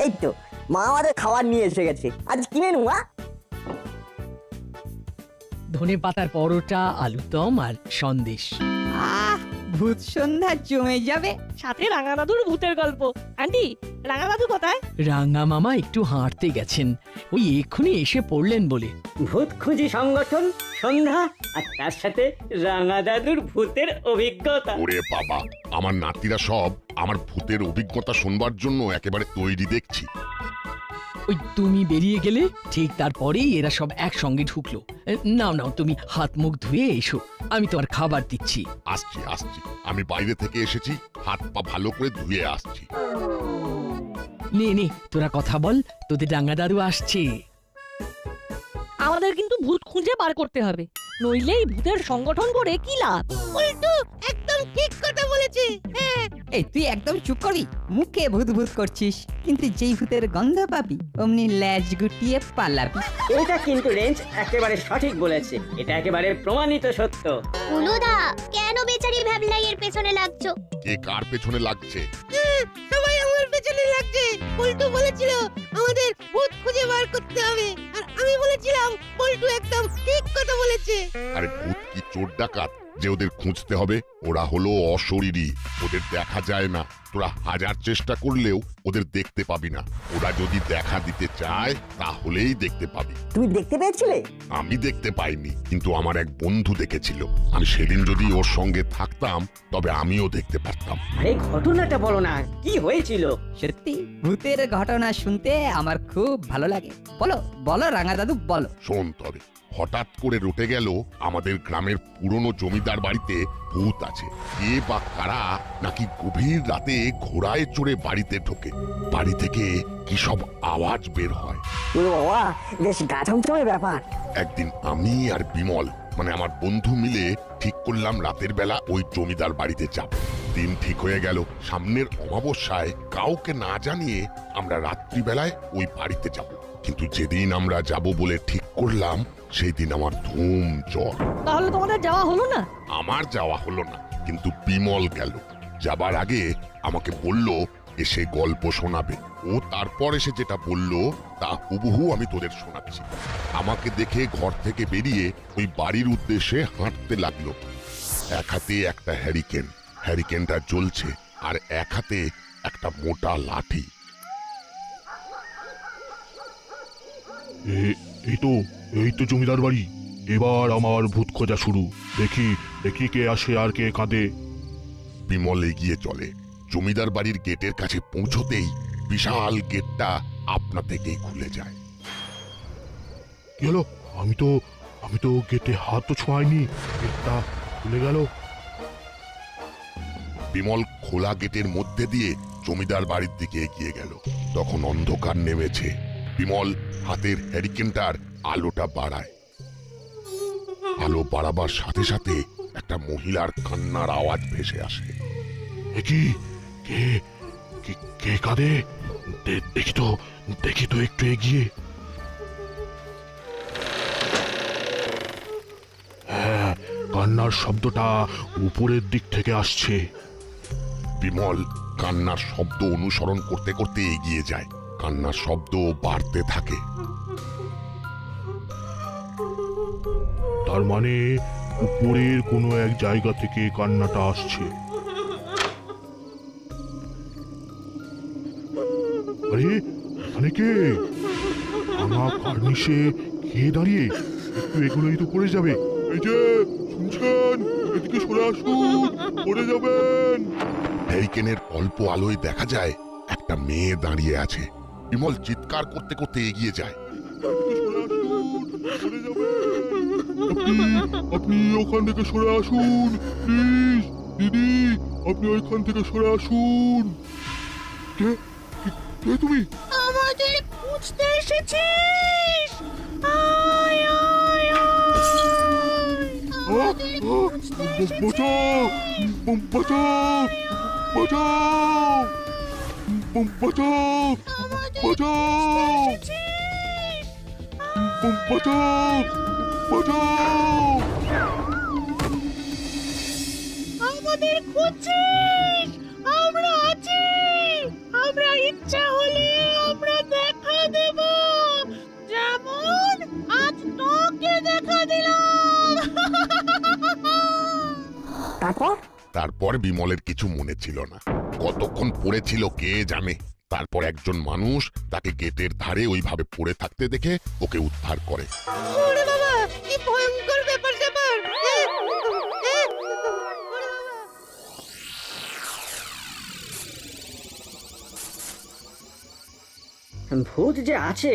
এই তো মা আমাদের খাবার নিয়ে এসে গেছে। আজ কি মেনু মা? ধনে পাতার পরোটা, আলুদম আর সন্দেশ। আহ, ভূত সন্ধ্যা জমে যাবে। সাথে রাঙা দাদুর ভূতের গল্প। আন্টি, রাঙা দাদু কোথায়? রাঙা মামা একটু হাঁটতে গেছেন, ওই এক্ষুনি এসে পড়লেন বলে। ভূত খুঁজি সংগঠন সন্ধ্যা আর তার সাথে রাঙা দাদুর ভূতের অভিজ্ঞতা। ওরে বাবা, আমার নাতিরা সব আমার ভূতের অভিজ্ঞতা শুনবার জন্য একেবারে তৈরি দেখছি। ওই তুমি বেরিয়ে গেলে ঠিক তারপরেই এরা সব একসঙ্গে ঢুকলো। নাও নাও, তুমি হাত মুখ ধুয়ে এসো, আমি তোমার খাবার দিচ্ছি। আসছি আসছি, আমি বাইরে থেকে এসেছি, হাত পা ভালো করে ধুয়ে আসছি। নে নে, তোরা কথা বল, তোদের ডাঙ্গা দাদু আসছে। আমাদের কিন্তু ভূত খুঁজে বার করতে হবে, নইলে এই ভূতের সংগঠন করে কি লাভ? উল্টু একদম ঠিক কথা বলেছে। হ্যাঁ, এই তুই একদম চুপ করবি, মুখে ভূত ভূত করছিস, কিন্তু যেই ভূতের গন্ধ পাবি অমনি ল্যাজ গুটিয়ে পালাবি। এটা কিন্তু রেঞ্জ একেবারে সঠিক বলেছে, এটা একেবারে প্রমাণিত সত্য। উলুদা, কেন বেচারি ভ্যাবলাইয়ের পেছনে লাগছো? কে কার পেছনে লাগছে? সবাই আমার পেছনে লাগছে। উল্টু বলেছিল আমাদের ভূত খুঁজে বার করতে হবে, আর আমি বলেছিলাম উল্টু একদম ঠিক কথা বলেছে। আরে ভূত কি চোর ডাকাত যে ওদের খুঁজতে হবে? ওরা হলো অশরীরী, ওদের দেখা যায় না। তোরা হাজার চেষ্টা করলেও ওদের দেখতে পাবি না। ওরা যদি দেখা দিতে চায় তাহলেই দেখতে পাবি। তুমি দেখতে পেয়েছিলে? আমি দেখতে পাইনি, কিন্তু আমার এক বন্ধু দেখেছিল। আমি সেদিন যদি ওর সঙ্গে থাকতাম তবে আমিও দেখতে পারতাম। আরে ঘটনাটা বলো না, কি হয়েছিল? সত্যি ভূতের ঘটনা শুনতে আমার খুব ভালো লাগে। বলো বলো রাঙা দাদু, বলো। শোন তবে, হঠাৎ করে রটে গেল আমাদের গ্রামের পুরনো জমিদার বাড়িতে ভূত আছে। কে বা কারা নাকি গভীর রাতে ঘোড়ায় চড়ে বাড়িতে ঢোকে। বাড়ি থেকে কি সব আওয়াজ বের হয়। ওরে বাবা, বেশ গা ছমছমে ব্যাপার। একদিন আমি আর বিমল, মানে আমার বন্ধু মিলে ঠিক করলাম রাতের বেলা ওই জমিদার বাড়িতে যাব। দিন ঠিক হয়ে গেল, সামনের অমাবস্যায় কাউকে না জানিয়ে আমরা রাত্রিবেলায় ওই বাড়িতে যাব। কিন্তু যেদিন আমরা যাব বলে ঠিক করলাম সেই দিন আমার ধুম জ্বর। তাহলে তোমাদের যাওয়া হলো না? আমার যাওয়া হলো না, কিন্তু বিমল গেল। যাবার আগে আমাকে বলল এসে গল্প শোনাবে। ও তারপর এসে যেটা বলল তা হুবহু আমি তোদের শোনাচ্ছি। আমাকে দেখে ঘর থেকে বেরিয়ে ওই বাড়ির উদ্দেশ্যে হাঁটতে লাগলো। এক হাতে একটা হ্যারিকেনটা জ্বলছে, আর এক হাতে একটা মোটা লাঠি। এই তো জমিদার বাড়ি। এবার আমার ভূত খোঁজা শুরু। দেখি দেখি কে আসে আর কে কাঁদে। বিমল এগিয়ে চলে। জমিদার বাড়ির গেটের কাছে পৌঁছতেই বিশাল গেটটা আপনা থেকেই খুলে যায়। কি হলো? আমি তো গেটে হাতও ছোঁয়াইনি, গেটটা খুলে গেল। বিমল খোলা গেটের মধ্যে দিয়ে জমিদার বাড়ির দিকে এগিয়ে গেল। তখন অন্ধকার নেমেছে। বিমল হাতের হ্যারিকেনটার আলোটা বাড়ায়। আলো বাড়াবার সাথে সাথে একটা মহিলার কান্নার আওয়াজ ভেসে আসে। কি কে কে কাঁদে? দেখি তো একটু এগিয়ে। হ্যাঁ, কান্নার শব্দটা উপরের দিক থেকে আসছে। বিমল কান্নার শব্দ অনুসরণ করতে করতে এগিয়ে যায়। কান্নার শব্দ বাড়তে থাকে। তার মানে উপরের কোনো এক জায়গা থেকে কান্নাটা আসছে। আরে এখানে কে? আমার ফার্নিশে খেয়ে দাঁড়িয়ে, একটু এগুলোই তো পড়ে যাবে। এই যে শুনছেন, এদিকে সরে আসুন, পড়ে যাবেন। হ্যারিকেনের অল্প আলোয় দেখা যায় একটা মেয়ে দাঁড়িয়ে আছে। বিমল চিৎকার করতে করতে এগিয়ে যায়। আপনি ওখান থেকে সরে আসুন, প্লিজ। দিদি, আপনি ওইখান থেকে সরে আসুন। কে তুমি? আমাদের খুঁজতে এসেছিস? আয় আয় বাঁচাও, বাঁচাও, বাঁচাও, বাঁচাও, বাঁচাও, বাঁচাও, বাঁচাও। আমাদের খুঁজছিস? আমরা আছি, আমরা ইচ্ছা হলে তারপর তারপর বিমলের কিছু মনে ছিল না, কতক্ষণ পড়েছিল কে জানে। তারপর একজন মানুষ তাকে গেটের ধারে ওইভাবে পড়ে থাকতে দেখে ওকে উদ্ধার করে। ওরে বাবা কি ভয়ঙ্কর ব্যাপার স্যাপার ভূত যে আছে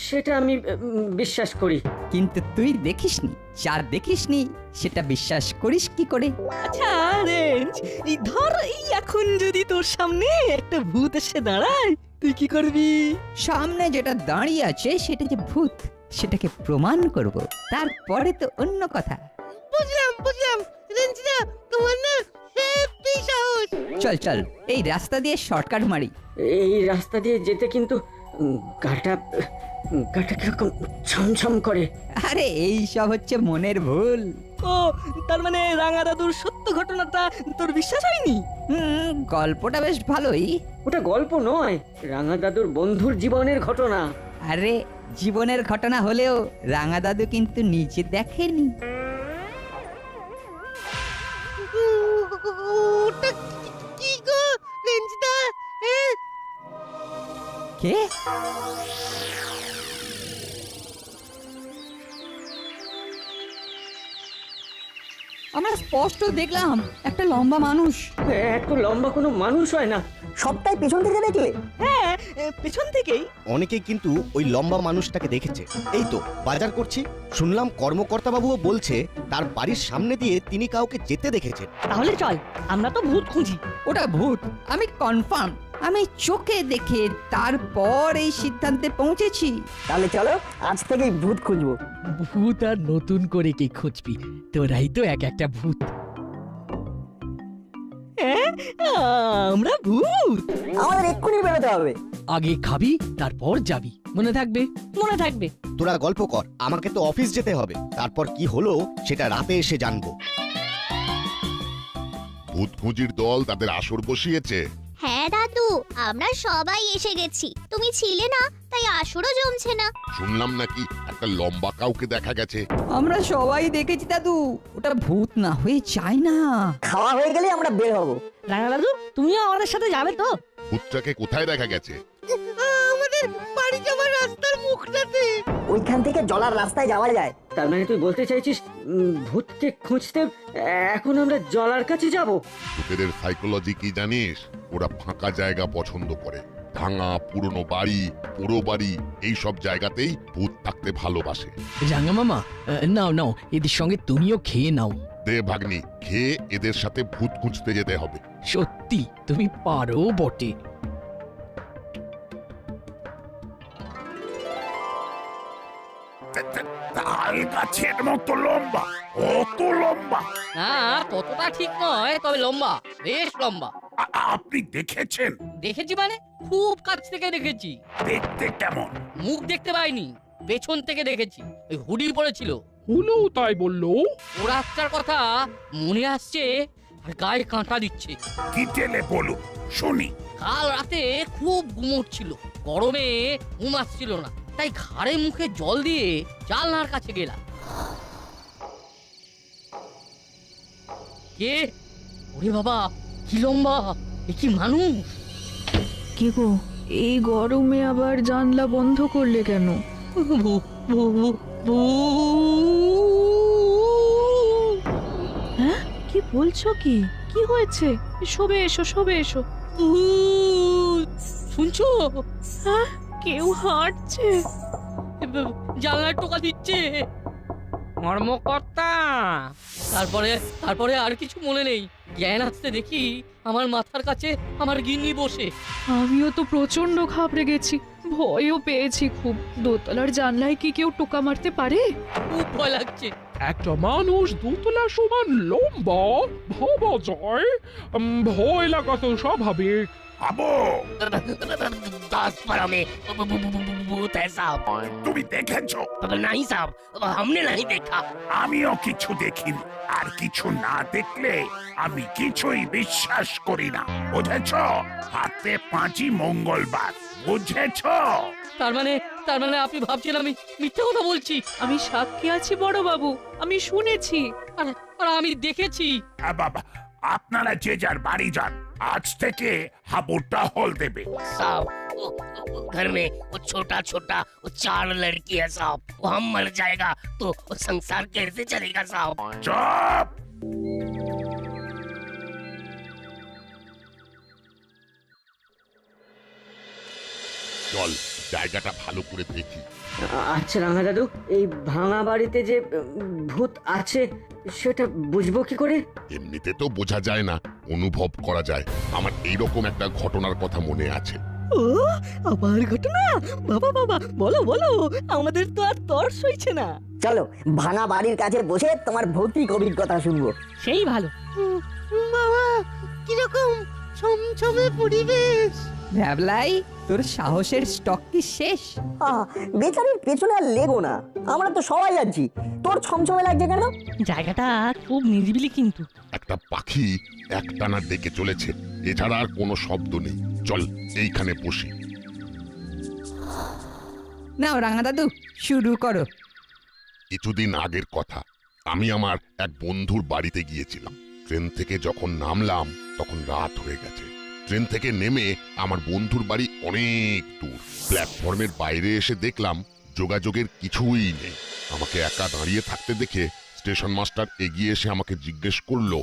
সেটা আমি বিশ্বাস করি। কিন্তু তুই দেখিসনি, যা দেখিসনি সেটা বিশ্বাস করিস কি করে? আচ্ছা রেঞ্জ, এই ধর এই এখন যদি তোর সামনে একটা ভূত এসে দাঁড়ায়, তুই কি করবি? সামনে যেটা দাঁড়িয়ে আছে সেটা যে ভূত সেটাকে প্রমাণ করব, তারপরে তো অন্য কথা। বুঝলাম রেঞ্জিদা, তোমার না হেব্বি সাহস। চল চল এই রাস্তা দিয়ে শর্টকাট মারি। এই রাস্তা দিয়ে যেতে কিন্তু গাটা কিরকম ছমছম করে। আরে এই সব হচ্ছে মনের ভুল। ও তার মানে রাঙা দাদুর সত্য ঘটনাটা তোর বিশ্বাস হয়নি? গল্পটা বেশ ভালোই। ওটা গল্প নয়, রাঙা দাদুর বন্ধুর জীবনের ঘটনা। আরে জীবনের ঘটনা হলেও রাঙা দাদু কিন্তু নিজে দেখেনি। ওটা কি গো রেঞ্জিদা? কে? আমরা স্পষ্ট দেখলাম একটা লম্বা মানুষ। এত লম্বা কোনো মানুষ হয় না। সবটাই পেছন থেকে দেখলে? হ্যাঁ, পেছন থেকেই। অনেকেই কিন্তু ওই লম্বা মানুষটাকে দেখেছে। এই তো বাজার করছি, শুনলাম কর্মকর্তা বাবুও বলছে তার বাড়ির সামনে দিয়ে তিনি কাউকে যেতে দেখেছেন। তাহলে চল, আমরা তো ভূত খুঁজি। ওটা ভূত আমি কনফার্ম, আমি চোখে দেখে তারপর এই সিদ্ধান্তে পৌঁছেছি। তাহলে চলো আজ থেকেই ভূত খুঁজবো। ভূত আর নতুন করে কি খুঁজবি, তোরাই তো এক একটা ভূত। হ্যাঁ, আমরা ভূত। আমাদের এক্ষুনি বেরোতে হবে। আগে খাবি তারপর যাবি, মনে থাকবে? মনে থাকবে। তোরা গল্প কর, আমাকে তো অফিস যেতে হবে। তারপর কি হলো সেটা রাতে এসে জানবো। ভূত খুঁজির দল তাদের আসর বসিয়েছে। হ্যাঁ দাদু, আমরা সবাই এসে গেছি। তুমি ছিলে না, তাই আসরও জমছে না। শুনলাম নাকি একটা লম্বা কাউকে দেখা গেছে। আমরা সবাই দেখেছি দাদু, ওটা ভূত না হয়ে যায় না। খাওয়া হয়ে গেলে আমরা বের হবো। রাঙা দাদু, তুমিও আমাদের সাথে যাবে তো? ভূতটাকে কোথায় দেখা গেছে? আমাদের বাড়ি যাওয়ার রাস্তার মুখটাতে। ওইখান থেকে জলার রাস্তায় যাওয়া যায়। তার মানে তুই বলতে চাইছিস ভূতকে খুঁজতে এখন আমরা জলার কাছে যাব? ভূতেদের সাইকোলজি কি জানিস? ওরা ফাঁকা জায়গা পছন্দ করে। ভাঙা পুরনো বাড়ি, পোড়ো বাড়ি, এই সব জায়গাতেই ভূত থাকতে ভালোবাসে। রাঙা মামা, নাও নাও, এদের সঙ্গে তুমিও খেয়ে নাও। দে ভাগ্নি, খেয়ে এদের সাথে ভূত খুঁজতে যেতে হবে। সত্যি তুমি পারো বটে। তাল গাছের মতো লম্বা, কত লম্বা! না, ততটা ঠিক নয়, তবে লম্বা, বেশ লম্বা। আপনি দেখেছেন? দেখেছি মানে খুব কাছ থেকে দেখেছি। দেখতে কেমন? মুখ দেখতে পাইনি, পেছন থেকে দেখেছি। ওই হুডি পড়েছিল। হলো তাই বললো? ও রাতটার কথা মনে আসছে আর গায়ে কাঁটা দিচ্ছে। কি টেলে বলুন শুনি। কাল রাতে খুব গুমোট ছিল, গরমে ঘুম আসছিল না, তাই ঘাড়ে মুখে জল দিয়ে জানলার কাছে গেলাম। কে? ওরে বাবা, কি লম্বা, এ কি মানুষ! কি গো, এই গরমে আবার জানলা বন্ধ করলে কেন? হ্যাঁ, কি বলছো? কি কি হয়েছে? সবে এসো, সবে এসো। শুনছো? হ্যাঁ, কেউ হাঁটছে। জানলার টোকা দিচ্ছে। কর্মকর্তা! তারপরে তারপরে আর কিছু মনে নেই। জ্ঞান আসতে দেখি আমার মাথার কাছে আমার গিন্নি বসে। আমিও তো প্রচন্ড ঘাবড়ে গেছি, ভয়ও পেয়েছি খুব। দোতলার জানলায় কি কেউ টোকা মারতে পারে? খুব ভয় লাগছে। একটা মানুষ দোতলা সমান লম্বা ভাবা যায়? ভয় লাগা তো স্বাভাবিক। আবো, তুমি দেখেছো? नहीं साहब, हमने नहीं देखा। আমিও কিছু দেখিনি, আর কিছু না দেখলে আমি কিছুই বিশ্বাস করি না, বুঝেছ? হাতে 5ই মঙ্গলবার, বুঝেছো? তার মানে আপনি ভাবছেন আমি মিথ্যে কথা বলছি? আমি সাক্ষী আছি বড় বাবু, আমি শুনেছি। আর আর আমি দেখেছি। বাবা, আপনারা যে যার বাড়ি যান। আজ থেকে হাবুটা হল দেবে। साहब वो घर में वो छोटा छोटा वो 4 लड़की है साहब। वो हम मर जाएगा तो वो संसार कैसे चलेगा साहब? চুপ! চল জায়গাটা ভালো করে দেখি। আচ্ছা রাঙা দাদু, এই ভাঙা বাড়িতে যে ভূত আছে সেটা বুঝবো কি করে? এমনিতে তো বোঝা যায় না, অনুভব করা যায়। আমার এইরকম একটা ঘটনার কথা মনে আছে। ও আবার ঘটনা? বাবা বাবা বলো বলো, আমাদের তো আর তর সইছে না। চলো ভাঙা বাড়ির কাছে বসে তোমার ভৌতিক অভিজ্ঞতা শুনবো। সেই ভালো। বাবা কিরকম ছমছমে পরিবেশ। ভ্যাবলাই, তোর সাহসের স্টক কি শেষ? বেচারির পেছনে আর লেগো না, আমরা তো সবাই আছি। তোর ছমছমে লাগছে কেন? জায়গাটা খুব নিরিবিলি কিন্তু। একটা পাখি একটানা ডেকে চলেছে, এছাড়া আর কোনো শব্দ নেই। চল এইখানে বসি। নাও রাঙা দাদু, শুরু করো। কিছুদিন আগের কথা, আমি আমার এক বন্ধুর বাড়িতে গিয়েছিলাম। ট্রেন থেকে যখন নামলাম তখন রাত হয়ে গেছে। ট্রেন থেকে নেমে আমার বন্ধুর বাড়ি অনেক দূর। প্ল্যাটফর্মের বাইরে এসে দেখলাম যোগাযোগের কিছুই নেই। আমাকে একা দাঁড়িয়ে থাকতে দেখে স্টেশন মাস্টার এগিয়ে এসে আমাকে জিজ্ঞেস করলো,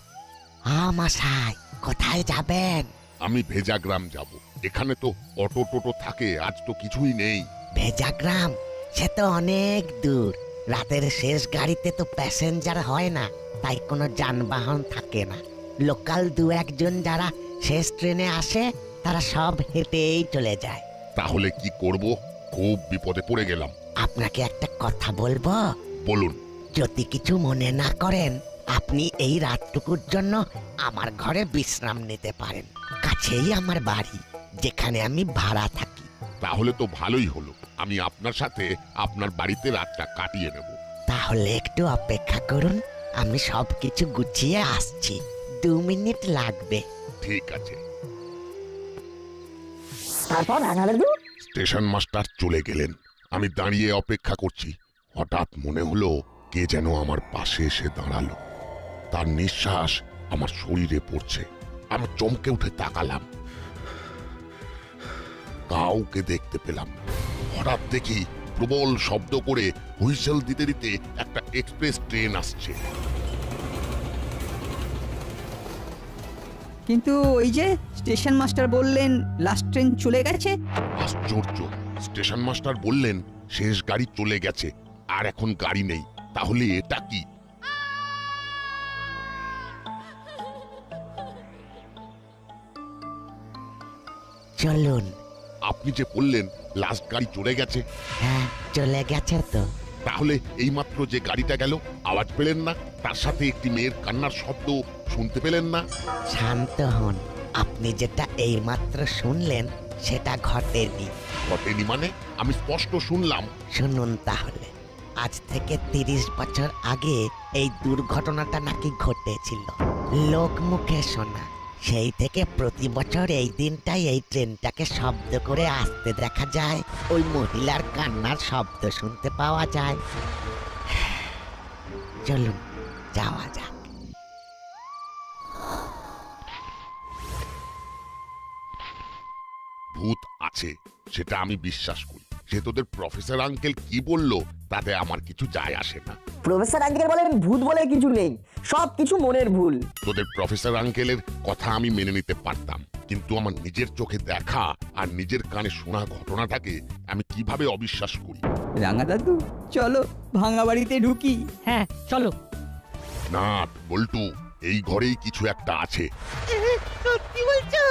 মশাই কোথায় যাবেন? আমি ভেজাগ্রাম যাব। এখানে তো অটো টোটো থাকে, আজ তো কিছুই নেই। ভেজাগ্রাম? সে তো অনেক দূর। রাতের শেষ গাড়িতে তো প্যাসেঞ্জার হয় না, তাই কোনো যানবাহন থাকে না। লোকাল 2-1 যারা শেষ ট্রেনে আসে তারা সব হেঁটেই চলে যায়। তাহলে কি করব? খুব বিপদে পড়ে গেলাম। আপনাকে একটা কথা বলবো? বলুন। যদি কিছু মনে না করেন, আপনি এই রাতটুকুর জন্য আমার ঘরে বিশ্রাম নিতে পারেন। কাছেই আমার বাড়ি, যেখানে আমি ভাড়া থাকি। তাহলে তো ভালোই হলো, আমি আপনার সাথে আপনার বাড়িতে রাতটা কাটিয়ে নেব। তাহলে একটু অপেক্ষা করুন, আমি সবকিছু গুছিয়ে আসছি। 2 মিনিট লাগবে। ঠিক আছে। তারপর রাঙা দাদু? স্টেশন মাস্টার চলে গেলেন। আমি দাঁড়িয়ে অপেক্ষা করছি। হঠাৎ মনে হলো কে যেন আমার পাশে এসে দাঁড়ালো। তার নিঃশ্বাস আমার শরীরে পড়ছে। আমি চমকে উঠে তাকালাম, কাউকে দেখতে পেলাম না। হঠাৎ দেখি প্রবল শব্দ করে হুইসেল দিতে দিতে একটা এক্সপ্রেস ট্রেন আসছে। কিন্তু ওই যে স্টেশন মাস্টার বললেন লাস্ট ট্রেন চলে গেছে। আশ্চর্য! স্টেশন মাস্টার বললেন শেষ গাড়ি চলে গেছে, আর এখন গাড়ি নেই। তাহলে এটা কি? চলুন। আপনি যে বললেন লাস্ট গাড়ি চলে গেছে। হ্যাঁ, চলে গেছে তো। তাহলে এইমাত্র যে গাড়িটা গেল, আওয়াজ পেলেন না? তার সাথে একটি মেয়ের কান্নার শব্দ শুনতে পেলেন না? শান্ত হন। আপনি যেটা এইমাত্র শুনলেন সেটা ঘটেনি। ঘটেনি মানে? আমি স্পষ্ট শুনলাম। শুনুন তাহলে। আজ থেকে 30 বছর আগে এই দুর্ঘটনাটা নাকি ঘটেছিল। লোক মুখে শোনা। সেই থেকে প্রতি বছর এই দিনটাই এই ট্রেনটাকে শব্দ করে আসতে দেখা যায়। ওই মহিলার কান্নার শব্দ শুনতে পাওয়া যায়। চলুন যাওয়া যাক। ভূত আছে সেটা আমি বিশ্বাস করি। সে তোদের প্রফেসর আঙ্কেল কি বললো তাতে আমার কিছু যায় আসে না। প্রফেসর আঙ্কেল বলেন ভূত বলে কিছু নেই, সব কিছু মনের ভুল। তোদের প্রফেসর আঙ্কেলের কথা আমি মেনে নিতে পারতাম, কিন্তু আমার নিজের চোখে দেখা আর নিজের কানে শোনা ঘটনাটাকে আমি কিভাবে অবিশ্বাস করি? রাঙা দাদু, চলো ভাঙা বাড়িতে ঢুকি। হ্যাঁ চলো। না বল্টু, এই ঘরেই কিছু একটা আছে। সত্যি বলছো?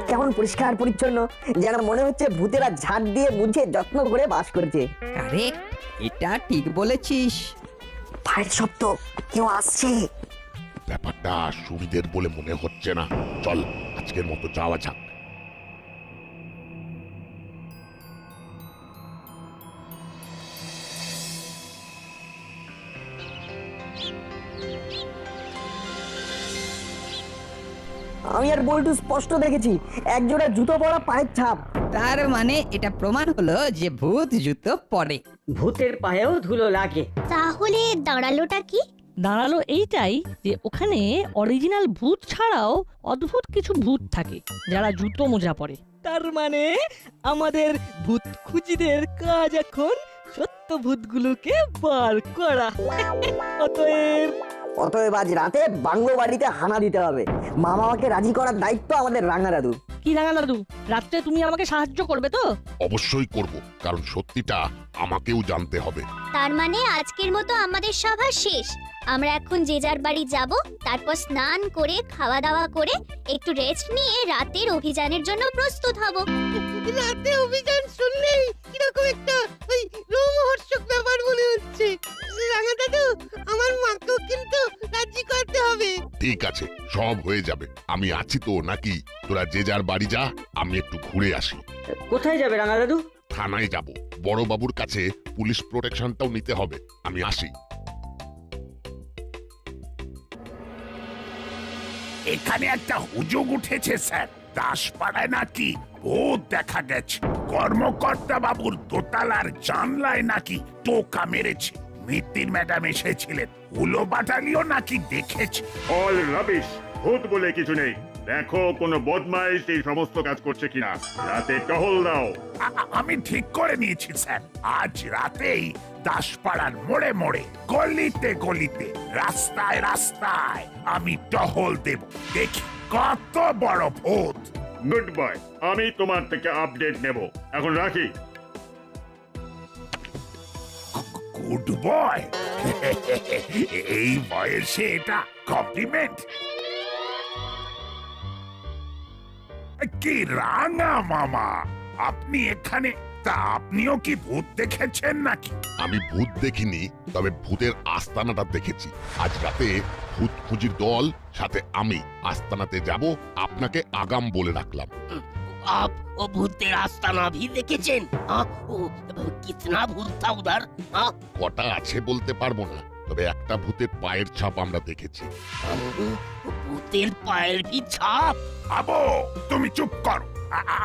কেমন পরিষ্কার পরিচ্ছন্ন, যেন মনে হচ্ছে ভূতেরা ঝাড় দিয়ে মুছে যত্ন করে বাস করেছে। কারেক্ট, এটা ঠিক বলেছিস। পায়ের শব্দ, কেউ আসছে। ব্যাপারটা সুবিধের বলে মনে হচ্ছে না। চল আজকের মতো যাওয়া যাক। আমি আর বল্টু স্পষ্ট দেখেছি একজোড়া জুতো পরা পায়ের ছাপ। তার মানে এটা প্রমাণ হলো যে ভূত জুতো পরে। ভূতের পায়েও ধুলো লাগে। তাহলে দাঁড়ালোটা কি? দাঁড়ালো এইটাই যে ওখানে অরিজিনাল ভূত ছাড়াও অদ্ভুত কিছু ভূত থাকে যারা জুতো মোজা পরে। তার মানে আমাদের ভূত খুঁজিদের কাজ এখন সত্য ভূতগুলোকে বার করা। অতএব আজ রাতে বাংলো বাড়িতে হানা দিতে হবে। মামাকে রাজি করার দায়িত্ব আমাদের রাঙা দাদু। কি রাঙা দাদু, রাত্রে তুমি আমাকে সাহায্য করবে তো? অবশ্যই করব, কারণ সত্যিটা আমাকেও জানতে হবে। তার মানে আজকের মতো আমাদের সভা শেষ। আমরা এখন যে যার বাড়ি যাব, তারপর স্নান করে খাওয়া দাওয়া করে একটু রেস্ট নিয়ে রাতের অভিযানের জন্য প্রস্তুত হব। রাতে অভিযান শুনলেই কিরকম একটা ওই রোমহর্ষক ব্যাপার মনে হচ্ছে। রাঙা দাদু, আমার মাকেও কিন্তু রাজি করতে হবে। ঠিক আছে, সব হয়ে যাবে। আমি আছি তো নাকি? তোরা যে যার বাড়ি যা, আমি একটু ঘুরে আসি। কোথায় যাবে রাঙা দাদু? থানায় যাব, বড় বাবুর কাছে পুলিশ প্রোটেকশনটাও নিতে হবে। আমি আসি। এখানে একটা হুজুগ উঠেছে স্যার, দাসপাড়ায় নাকি ভূত দেখা গেছে। কর্মকর্তা বাবুর দোতলার জানলায় নাকি টোকা মেরেছে। মিত্তির ম্যাডাম এসেছিলেন, হুলো বাটালিও নাকি দেখেছে। অল রাবিশ, ভূত বলে কিছু নেই। দেখো কোনো বদমাইশ এই সমস্ত কাজ করছে কিনা। রাতে টহল দাও। আমি ঠিক করে নিয়েছি স্যার, আজ রাতেই দাসপাড়ার মোড়ে মোড়ে, গলিতে গলিতে, রাস্তায় রাস্তায় আমি টহল দেব। দেখি কত বড় ভূত। গুড বয়, আমি তোমার থেকে আপডেট নেব। এখন রাখি। Good boy? এই বয়সে এটা কমপ্লিমেন্ট? কি রাঙা মামা, আপনি এখানে? তা আপনিও কি ভূত দেখেছেন নাকি? আমি ভূত দেখিনি, তবে ভূতের আস্তানাটা দেখেছি। আজ রাতে ভূত খুঁজির দল সাথে আমি আস্তানাতে যাব। আপনাকে আগাম বলে রাখলাম। आप वो भूत तेरा आस्ताना भी देखेছেন? कितना भूत था उधर? কটা আছে বলতে পারবো না, তবে একটা ভূতের পায়ের ছাপ আমরা দেখেছি। ভূতের পায়ের কি ছাপ? আবো তুমি চুপ করো।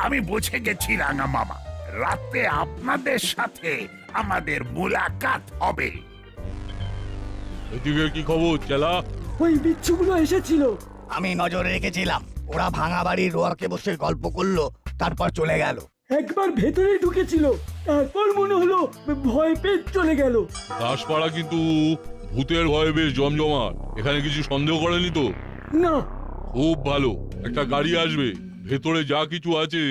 আমি বুঝে গেছি রাঙা মামা, রাতে আপনাদের সাথে আমাদের মুলাকাত হবে। এদিকে কি খবর চেলা? ওই বিচ্ছুগুলো এসেছিল। আমি নজরে রেখেছিলাম, ওরা ভাঙা বাড়ির রোয়াকে বসে গল্প করলো, তারপর চলে গেল। একবার ভেতরে ঢুকেছিল, তারপর মনে হলো ভয় পেয়ে চলে গেল। দাসপাড়া কিন্তু ভূতের ভয়ে বেশ জমজমাট। এখানে কিছু সন্দেহ করেনি তো? না। খুব ভালো, একটা গাড়ি আসবে, ভেতরে যা কিছু আছে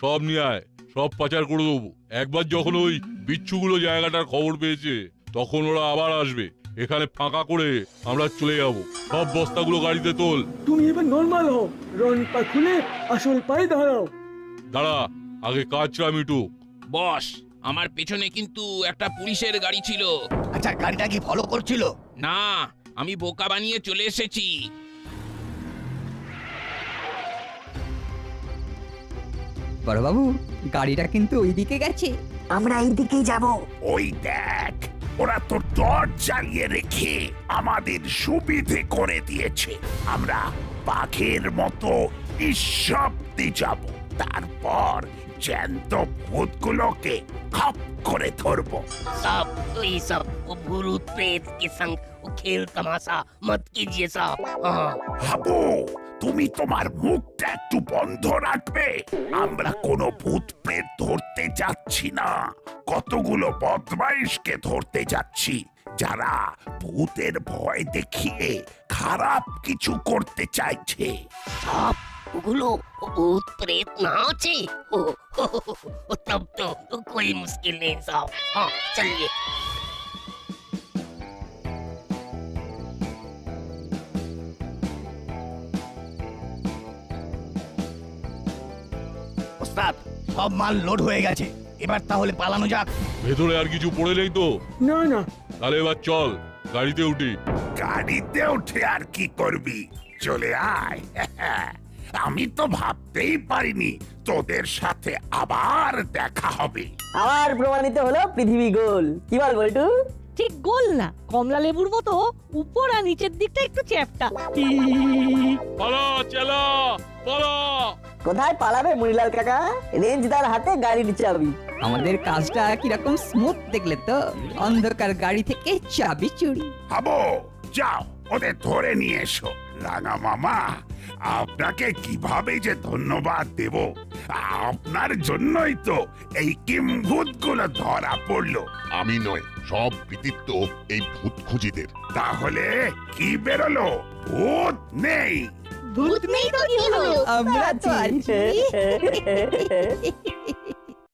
সব নিয়ে আয়, সব পাচার করে দেবো। একবার যখন ওই বিচ্ছুগুলো জায়গাটার খবর পেয়েছে, তখন ওরা আবার আসবে। এখানে ফাঁকা করে আমরা চলে যাব। সব বস্তাগুলো গাড়িতে তোল। তুমি এবার নরমাল হও, রন পা খুলে আসল পায়ে দাঁড়াও। দাঁড়া, আগে কাজটা মিটুক। বস, আমার পেছনে কিন্তু একটা পুলিশের গাড়ি ছিল। আচ্ছা, গাড়িটা কি ফলো করছিল? না, আমি বোকা বানিয়ে চলে এসেছি। বড়বাবু, গাড়িটা কিন্তু ওইদিকে গেছে। আমরা এইদিকেই যাব। ওই দেখ, ওরা তো টর্চ জ্বালিয়ে রেখে আমাদের সুবিধে করে দিয়েছে। আমরা বাঘের মতো নিঃশব্দে যাব, তারপর জ্যান্ত ভূতগুলোকে খপ করে ধরবো। सब ये सब वो भूत प्रेत के संग वो खेल तमाशा मत कीजिए साहब। হাবু, তুমি তোমার মুখটা একটু বন্ধ রাখবে। আমরা কোনো ভূত প্রেত ধরতে যাচ্ছি না, কতগুলো বদমাইশকে ধরতে যাচ্ছি, যারা ভূতের ভয় দেখিয়ে খারাপ কিছু করতে চাইছে। साहब ওগুলো ভূত প্রেত না আছে? तब तो कोई मुश्किल नहीं साहब। हाँ चलिए। ওস্তাদ, সব মাল লোড হয়ে গেছে, এবার তাহলে পালানো যাক। ভেতরে আর কিছু পড়ে নেই তো? না না। তাহলে এবার চল, গাড়িতে উঠি। গাড়িতে উঠে আর কি করবি? চলে আয়। আমি তো ভাবতেই পারিনি তোদের সাথে আবার দেখা হবে। আবার প্রমাণিত হলো পৃথিবী গোল। কি বল বল্টু? ঠিক গোল না, কমলা লেবুর মতো উপর আর নিচের দিকটা একটু চ্যাপ্টা। পালা চেলা পালা। কোথায় পালাবে মনিলাল কাকা? রেঞ্জদার হাতে গাড়ির চাবি। আমাদের কাজটা কিরকম স্মুথ দেখলে তো, অন্ধকার গাড়ি থেকে চাবি চুরি। হাবো যাও ওদের ধরে নিয়ে এসো। রাঙা মামা, আপনাকে কিভাবে যে ধন্যবাদ দেব, আপনার জন্যই তো এই কিম্ভূতগুলো ধরা পড়লো। আমি নয়, সব কৃতিত্ব এই ভূত খুঁজিদের। তাহলে কি বেরোলো? ভূত নেই। ভূত নেই তো কি হলো? আমরা তো আছি।